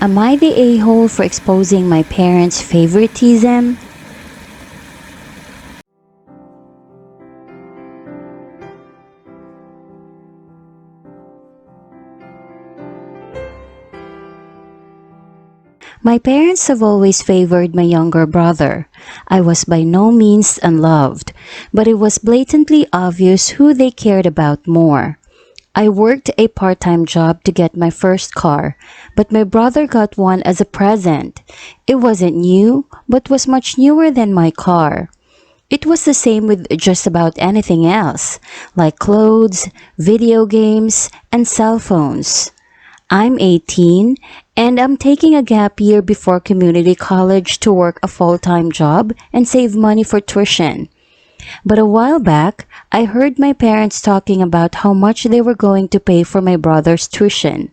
Am I the a-hole for exposing my parents' favoritism? My parents have always favored my younger brother. I was by no means unloved, but it was blatantly obvious who they cared about more. I worked a part-time job to get my first car, but my brother got one as a present. It wasn't new, but was much newer than my car. It was the same with just about anything else, like clothes, video games, and cell phones. I'm 18 and I'm taking a gap year before community college to work a full-time job and save money for tuition. But a while back, I heard my parents talking about how much they were going to pay for my brother's tuition.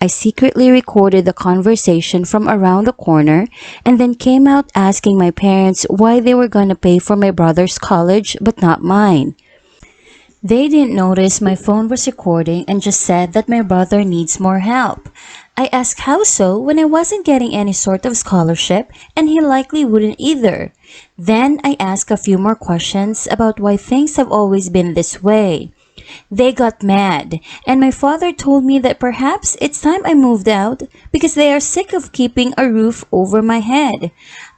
I secretly recorded the conversation from around the corner and then came out asking my parents why they were going to pay for my brother's college but not mine. They didn't notice my phone was recording and just said that my brother needs more help. I asked how so when I wasn't getting any sort of scholarship and he likely wouldn't either. Then I asked a few more questions about why things have always been this way. They got mad, and my father told me that perhaps it's time I moved out because they are sick of keeping a roof over my head.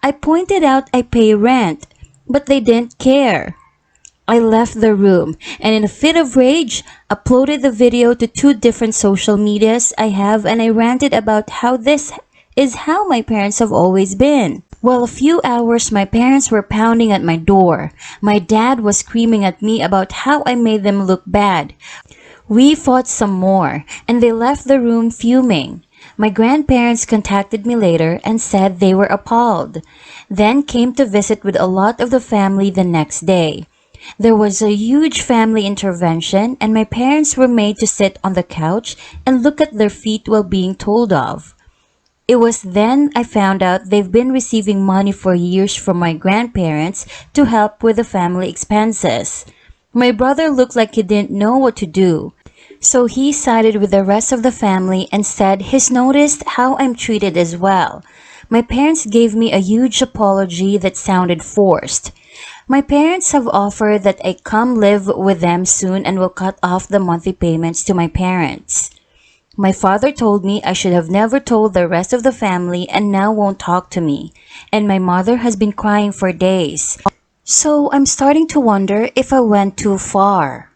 I pointed out I pay rent, but they didn't care. I left the room and in a fit of rage, uploaded the video to 2 different social medias I have and I ranted about how this is how my parents have always been. Well, a few hours my parents were pounding at my door. My dad was screaming at me about how I made them look bad. We fought some more and they left the room fuming. My grandparents contacted me later and said they were appalled. Then came to visit with a lot of the family the next day. There was a huge family intervention and my parents were made to sit on the couch and look at their feet while being told off. It was then I found out they've been receiving money for years from my grandparents to help with the family expenses. My brother looked like he didn't know what to do, so he sided with the rest of the family and said he's noticed how I'm treated as well. My parents gave me a huge apology that sounded forced. My parents have offered that I come live with them soon and will cut off the monthly payments to my parents. My father told me I should have never told the rest of the family and now won't talk to me. And my mother has been crying for days. So I'm starting to wonder if I went too far.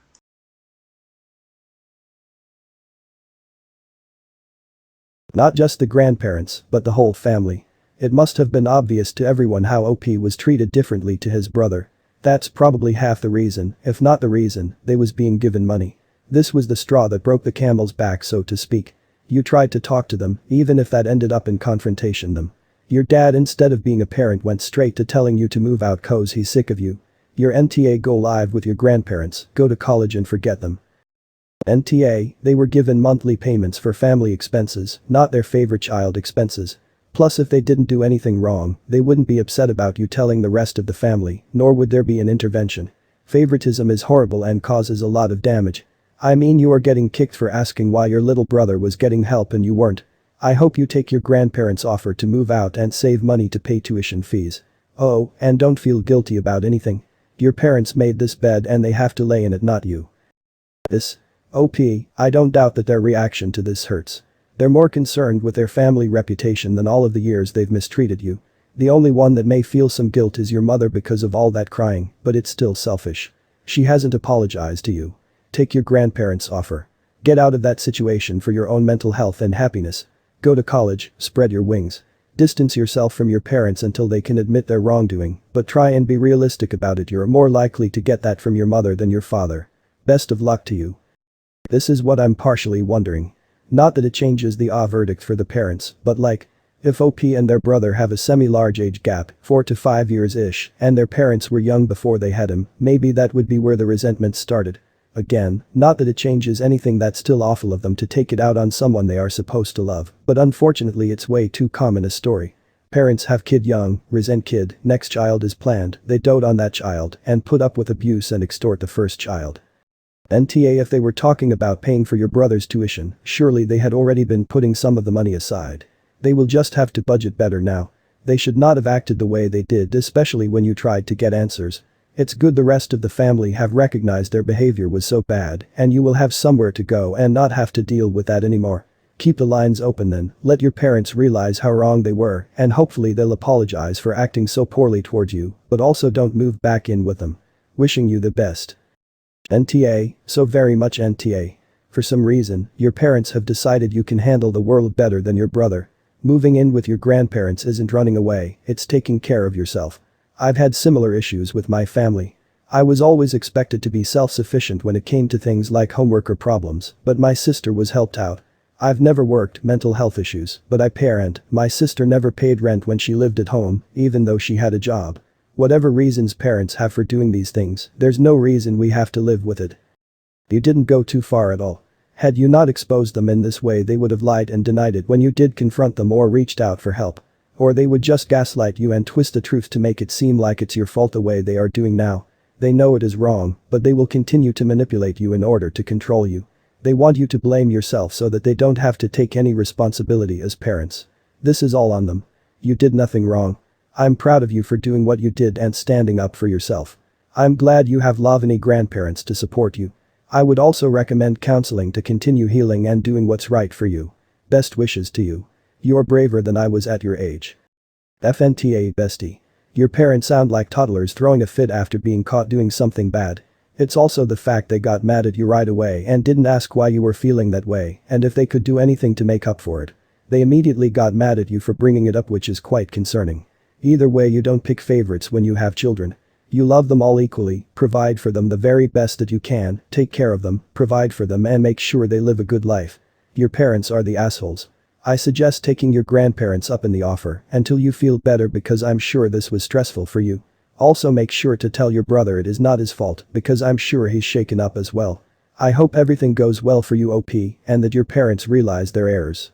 Not just the grandparents, but the whole family. It must have been obvious to everyone how OP was treated differently to his brother. That's probably half the reason, if not the reason, they was being given money. This was the straw that broke the camel's back, so to speak. You tried to talk to them, even if that ended up in confrontation them. Your dad, instead of being a parent, went straight to telling you to move out 'cause he's sick of you. Your NTA, go live with your grandparents, go to college and forget them. NTA, they were given monthly payments for family expenses, not their favorite child expenses. Plus, if they didn't do anything wrong, they wouldn't be upset about you telling the rest of the family, nor would there be an intervention. Favoritism is horrible and causes a lot of damage. I mean, you are getting kicked for asking why your little brother was getting help and you weren't. I hope you take your grandparents' offer to move out and save money to pay tuition fees. Oh, and don't feel guilty about anything. Your parents made this bed and they have to lay in it, not you. This OP, I don't doubt that their reaction to this hurts. They're more concerned with their family reputation than all of the years they've mistreated you. The only one that may feel some guilt is your mother because of all that crying, but it's still selfish. She hasn't apologized to you. Take your grandparents' offer. Get out of that situation for your own mental health and happiness. Go to college, spread your wings. Distance yourself from your parents until they can admit their wrongdoing, but try and be realistic about it. You're more likely to get that from your mother than your father. Best of luck to you. This is what I'm partially wondering. Not that it changes the verdict for the parents, but like, if OP and their brother have a semi-large age gap, 4 to 5 years-ish, and their parents were young before they had him, maybe that would be where the resentment started. Again, not that it changes anything, that's still awful of them to take it out on someone they are supposed to love, but unfortunately it's way too common a story. Parents have kid young, resent kid, next child is planned, they dote on that child, and put up with abuse and extort the first child. NTA, if they were talking about paying for your brother's tuition, surely they had already been putting some of the money aside. They will just have to budget better now. They should not have acted the way they did, especially when you tried to get answers. It's good the rest of the family have recognized their behavior was so bad, and you will have somewhere to go and not have to deal with that anymore. Keep the lines open then, let your parents realize how wrong they were, and hopefully they'll apologize for acting so poorly towards you, but also don't move back in with them. Wishing you the best. NTA, so very much NTA. For some reason, your parents have decided you can handle the world better than your brother. Moving in with your grandparents isn't running away, it's taking care of yourself. I've had similar issues with my family. I was always expected to be self-sufficient when it came to things like homework or problems, but my sister was helped out. I've never worked, mental health issues, but I parent. My sister never paid rent when she lived at home, even though she had a job. Whatever reasons parents have for doing these things, there's no reason we have to live with it. You didn't go too far at all. Had you not exposed them in this way, they would have lied and denied it when you did confront them or reached out for help. Or they would just gaslight you and twist the truth to make it seem like it's your fault the way they are doing now. They know it is wrong, but they will continue to manipulate you in order to control you. They want you to blame yourself so that they don't have to take any responsibility as parents. This is all on them. You did nothing wrong. I'm proud of you for doing what you did and standing up for yourself. I'm glad you have loving grandparents to support you. I would also recommend counseling to continue healing and doing what's right for you. Best wishes to you. You're braver than I was at your age. FNTA bestie. Your parents sound like toddlers throwing a fit after being caught doing something bad. It's also the fact they got mad at you right away and didn't ask why you were feeling that way and if they could do anything to make up for it. They immediately got mad at you for bringing it up, which is quite concerning. Either way, you don't pick favorites when you have children. You love them all equally, provide for them the very best that you can, take care of them, provide for them and make sure they live a good life. Your parents are the assholes. I suggest taking your grandparents up in the offer until you feel better, because I'm sure this was stressful for you. Also make sure to tell your brother it is not his fault, because I'm sure he's shaken up as well. I hope everything goes well for you, OP, and that your parents realize their errors.